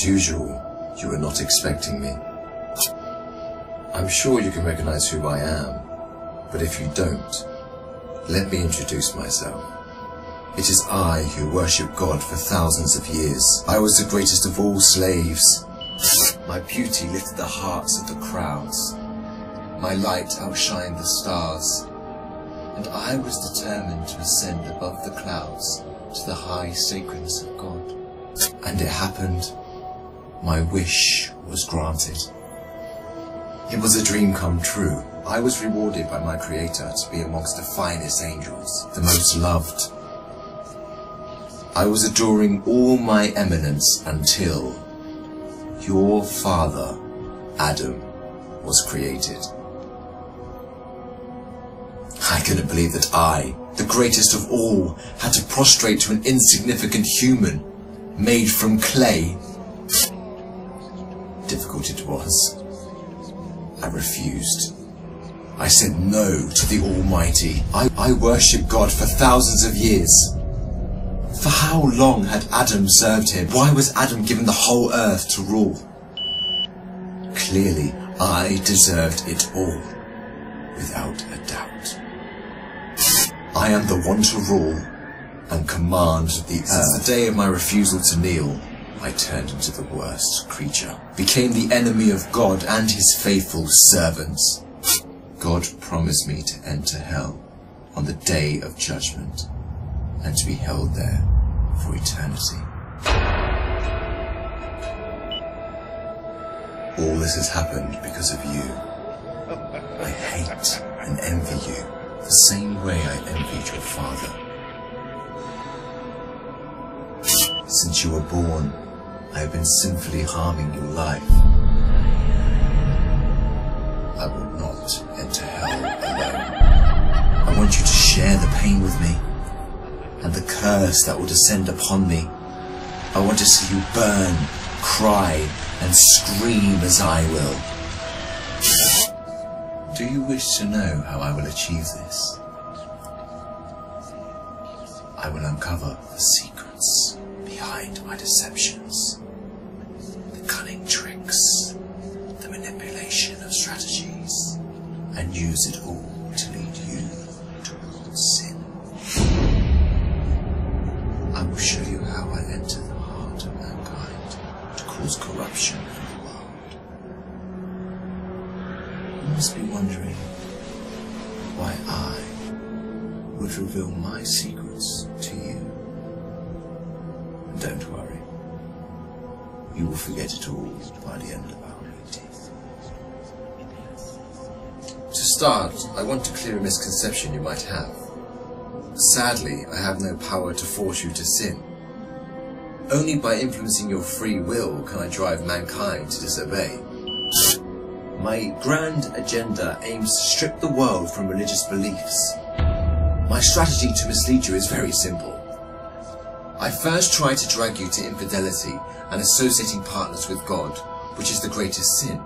As usual, you are not expecting me. I'm sure you can recognize who I am, but if you don't, let me introduce myself. It is I who worship God for thousands of years. I was the greatest of all slaves. My beauty lifted the hearts of the crowds. My light outshined the stars. And I was determined to ascend above the clouds to the high sacredness of God. And it happened. My wish was granted. It was a dream come true. I was rewarded by my Creator to be amongst the finest angels, the most loved. I was adoring all my eminence until your father, Adam, was created. I couldn't believe that I, the greatest of all, had to prostrate to an insignificant human made from clay. Difficult it was. I refused. I said no to the Almighty. I worshipped God for thousands of years. For how long had Adam served him? Why was Adam given the whole earth to rule? Clearly, I deserved it all, without a doubt. I am the one to rule and command the earth. Since the day of my refusal to kneel, I turned into the worst creature, became the enemy of God and his faithful servants. God promised me to enter hell on the day of judgment and to be held there for eternity. All this has happened because of you. I hate and envy you the same way I envied your father. Since you were born, I have been sinfully harming your life. I will not enter hell alone. I want you to share the pain with me and the curse that will descend upon me. I want to see you burn, cry, and scream as I will. Do you wish to know how I will achieve this? I will uncover the secrets behind my deceptions, the cunning tricks, the manipulation of strategies, and use it all to lead you towards sin. I will show you how I enter the heart of mankind to cause corruption in the world. You must be wondering why I would reveal my secrets to you. Don't worry, you will forget it all by the end of our meeting. To start, I want to clear a misconception you might have. Sadly, I have no power to force you to sin. Only by influencing your free will can I drive mankind to disobey. My grand agenda aims to strip the world from religious beliefs. My strategy to mislead you is very simple. I first try to drag you to infidelity and associating partners with God, which is the greatest sin.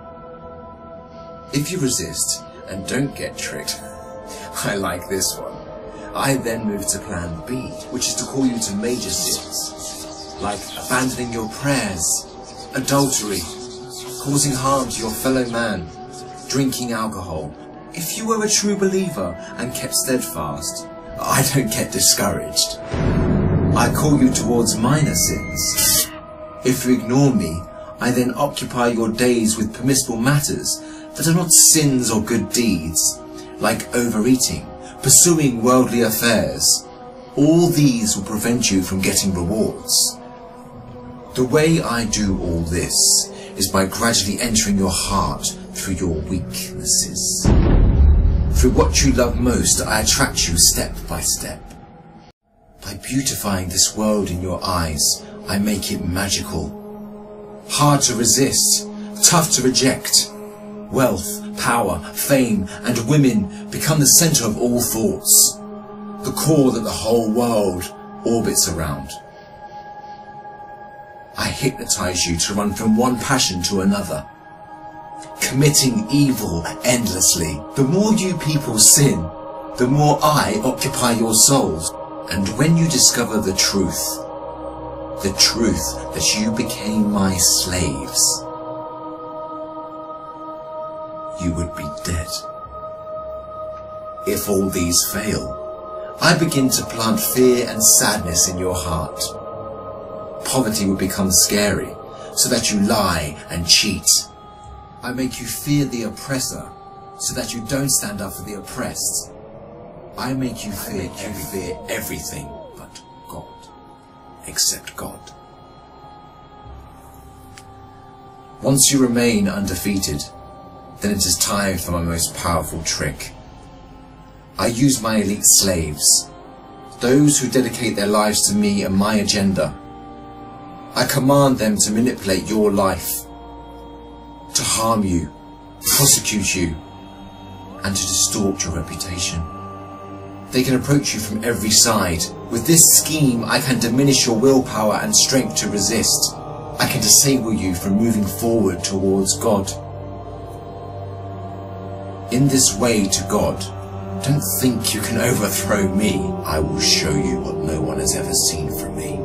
If you resist and don't get tricked, I like this one. I then move to plan B, which is to call you to major sins, like abandoning your prayers, adultery, causing harm to your fellow man, drinking alcohol. If you were a true believer and kept steadfast, I don't get discouraged. I call you towards minor sins. If you ignore me, I then occupy your days with permissible matters that are not sins or good deeds, like overeating, pursuing worldly affairs. All these will prevent you from getting rewards. The way I do all this is by gradually entering your heart through your weaknesses. Through what you love most, I attract you step by step. By beautifying this world in your eyes, I make it magical. Hard to resist, tough to reject. Wealth, power, fame, and women become the center of all thoughts, the core that the whole world orbits around. I hypnotize you to run from one passion to another, committing evil endlessly. The more you people sin, the more I occupy your souls. And when you discover the truth, the truth that you became my slaves, you would be dead. If all these fail, I begin to plant fear and sadness in your heart. Poverty would become scary, so that you lie and cheat. I make you fear the oppressor, so that you don't stand up for the oppressed. I make you fear everything but God, except God. Once you remain undefeated, then it is time for my most powerful trick. I use my elite slaves, those who dedicate their lives to me and my agenda. I command them to manipulate your life, to harm you, prosecute you, and to distort your reputation. They can approach you from every side. With this scheme, I can diminish your willpower and strength to resist. I can disable you from moving forward towards God. In this way to God, don't think you can overthrow me. I will show you what no one has ever seen from me.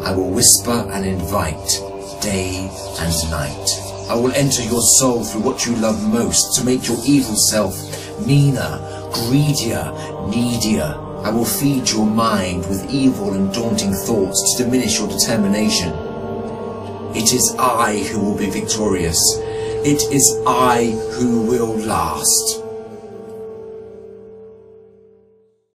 I will whisper and invite, day and night. I will enter your soul through what you love most, to make your evil self meaner, greedier, needier. I will feed your mind with evil and daunting thoughts to diminish your determination. It is I who will be victorious. It is I who will last.